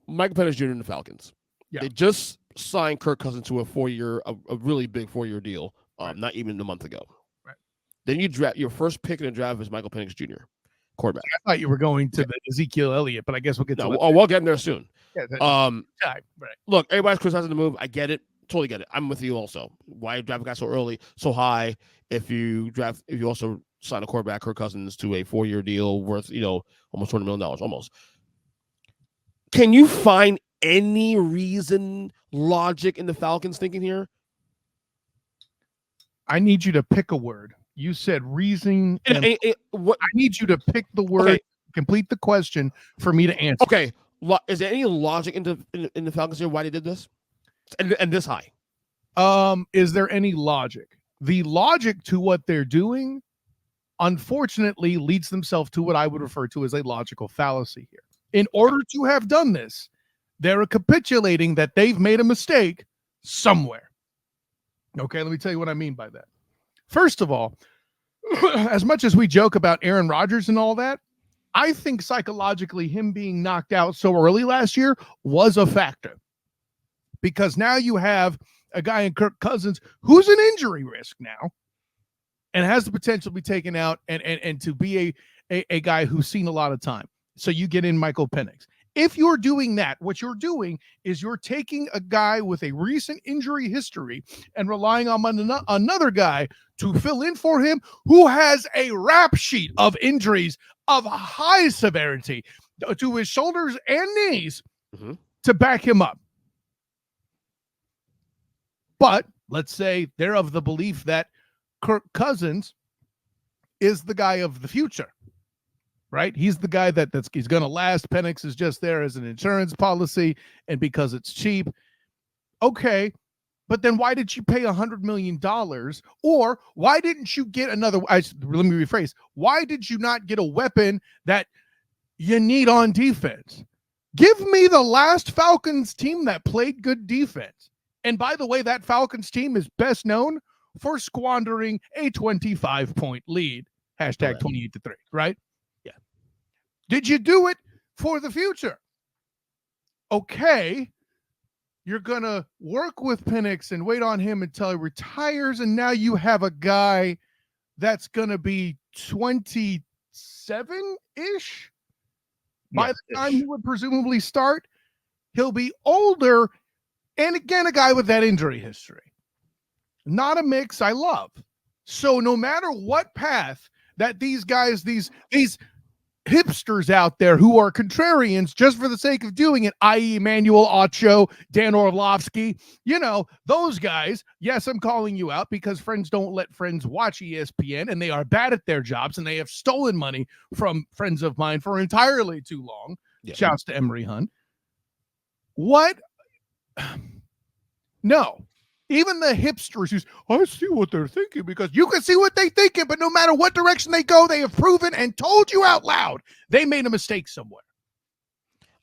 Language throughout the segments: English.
Michael Penix Jr. and the Falcons. Yeah. They just signed Kirk Cousins to a really big 4-year deal, Right. not even a month ago. Right. Then you draft your first pick in the draft is Michael Penix Jr., quarterback. I thought you were going to the Ezekiel Elliott, but I guess we'll get to that. We'll get in there soon. Yeah, right. Look, everybody's criticizing the move. I get it. Totally get it. I'm with you also. Why draft a guy so early, so high? If you also sign a quarterback, Kirk Cousins, to a 4-year deal worth, almost $20 million, almost. Can you find any reason, logic in the Falcons thinking here? I need you to pick a word. You said reason. I need you to pick the word, okay. Complete the question for me to answer. Okay. Is there any logic in the Falcons here why they did this? And this high? Is there any logic? The logic to what they're doing, unfortunately, leads themselves to what I would refer to as a logical fallacy here. In order to have done this, they're capitulating that they've made a mistake somewhere. Okay, let me tell you what I mean by that. First of all, as much as we joke about Aaron Rodgers and all that, I think psychologically him being knocked out so early last year was a factor. Because now you have a guy in Kirk Cousins who's an injury risk now and has the potential to be taken out and to be a guy who's seen a lot of time. So you get in Michael Penix. If you're doing that, what you're doing is you're taking a guy with a recent injury history and relying on another guy to fill in for him who has a rap sheet of injuries of high severity to his shoulders and knees to back him up. But let's say they're of the belief that Kirk Cousins is the guy of the future. Right? He's the guy he's going to last. Penix is just there as an insurance policy and because it's cheap. Okay, but then why did you pay $100 million? Or why didn't you get another? Let me rephrase. Why did you not get a weapon that you need on defense? Give me the last Falcons team that played good defense. And by the way, that Falcons team is best known for squandering a 25-point lead. Hashtag 28-3, right? Did you do it for the future? Okay, you're going to work with Penix and wait on him until he retires, and now you have a guy that's going to be 27-ish by the time he would presumably start. He'll be older, and again, a guy with that injury history. Not a mix I love. So no matter what path that these guys, these hipsters out there who are contrarians just for the sake of doing it, i.e. Emmanuel Ocho, Dan Orlovsky, those guys, yes, I'm calling you out because friends don't let friends watch ESPN and they are bad at their jobs and they have stolen money from friends of mine for entirely too long. Yeah. Shouts to Emery Hunt. What? No. Even the hipsters who I see what they're thinking because you can see what they're thinking, but no matter what direction they go, they have proven and told you out loud they made a mistake somewhere.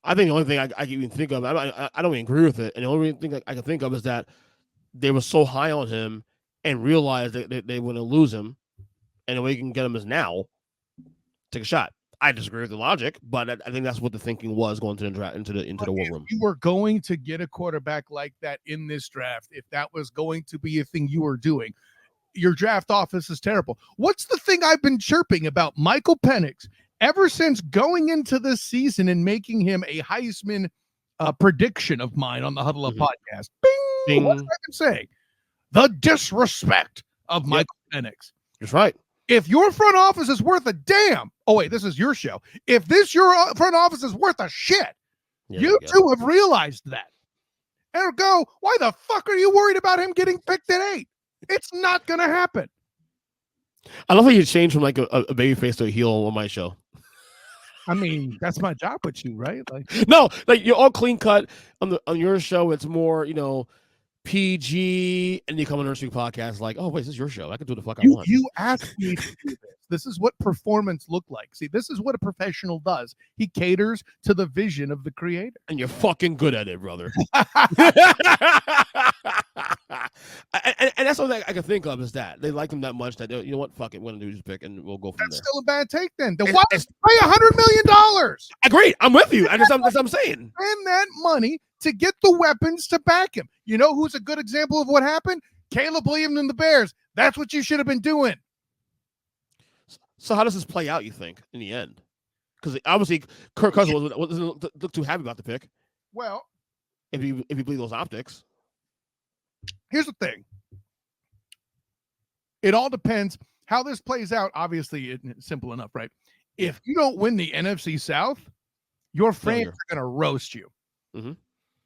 I think the only thing I can even think of, I don't even agree with it, and the only thing I can think of is that they were so high on him and realized that they were going to lose him, and the way you can get him is now take a shot. I disagree with the logic, but I think that's what the thinking was going into the war room. You were going to get a quarterback like that in this draft. If that was going to be a thing you were doing, your draft office is terrible. What's the thing I've been chirping about Michael Penix ever since going into this season and making him a Heisman prediction of mine on the Huddle Up podcast? Bing! What's that saying? The disrespect of Michael Penix. That's right. If your front office is worth a damn, oh wait, this is your show. If your front office is worth a shit, you two have realized that. Ergo, why the fuck are you worried about him getting picked at 8? It's not going to happen. I love how you changed from like a baby face to a heel on my show. I mean, that's my job with you, right? No, you're all clean cut on your show. It's more, PG, and you come on Earnestly podcast like, oh wait, this is your show. I can do the fuck I want. You asked me to do this. This is what performance look like. See, this is what a professional does. He caters to the vision of the creator. And you're fucking good at it, brother. and that's something I can think of is that they like him that much that you know what, fuck it, we're gonna do this pick and we'll go from That's there. still a bad take then. Then why pay $100 million? Agreed. I'm with you. That's what I'm saying. Spend that money to get the weapons to back him. You know who's a good example of what happened? Caleb Williams and the Bears. That's what you should have been doing. So how does this play out, you think, in the end? Because obviously Kirk Cousins doesn't look too happy about the pick. Well, if you believe those optics. Here's the thing. It all depends how this plays out. Obviously, it's simple enough, right? If you don't win the NFC South, your fans are going to roast you. Mm-hmm.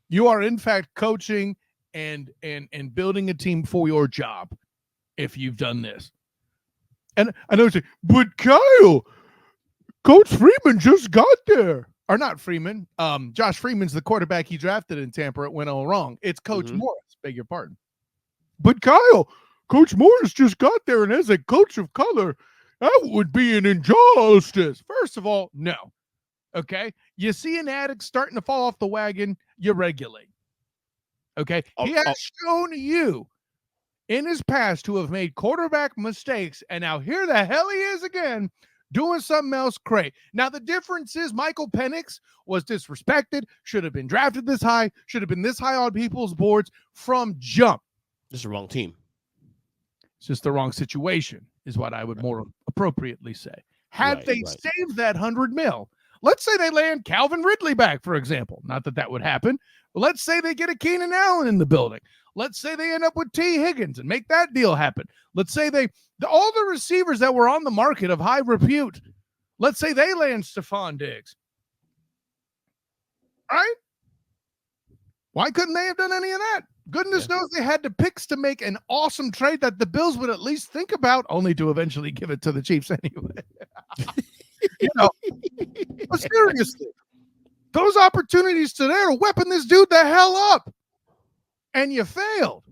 You are, in fact, coaching and building a team for your job if you've done this. And I know you say, but Kyle, Coach Freeman just got there. Or not Freeman. Josh Freeman's the quarterback he drafted in Tampa. It went all wrong. It's Coach Morris. Beg your pardon. But Kyle, Coach Morris just got there, and as a coach of color, that would be an injustice. First of all, no. Okay? You see an addict starting to fall off the wagon, you regulate. Okay? He has shown you in his past to have made quarterback mistakes, and now here the hell he is again doing something else great. Now, the difference is Michael Penix was disrespected, should have been drafted this high, should have been this high on people's boards from jump. Just the wrong team. It's just the wrong situation, is what I would more appropriately say. Had they saved that $100 million, let's say they land Calvin Ridley back, for example. Not that that would happen, but let's say they get a Keenan Allen in the building. Let's say they end up with T. Higgins and make that deal happen. Let's say all the receivers that were on the market of high repute, let's say they land Stephon Diggs. All right? Why couldn't they have done any of that? Goodness knows they had the picks to make an awesome trade that the Bills would at least think about, only to eventually give it to the Chiefs anyway. You know, but seriously, those opportunities to there to weapon this dude the hell up, and you failed.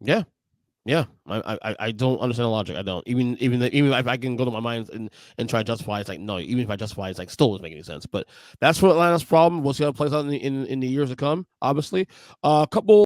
Yeah. I don't understand the logic. I don't. Even if I can go to my mind and try to justify, it's like no. Even if I justify, it's like still doesn't make any sense. But that's what Atlanta's problem. We'll see how it plays out in the years to come. Obviously, a couple.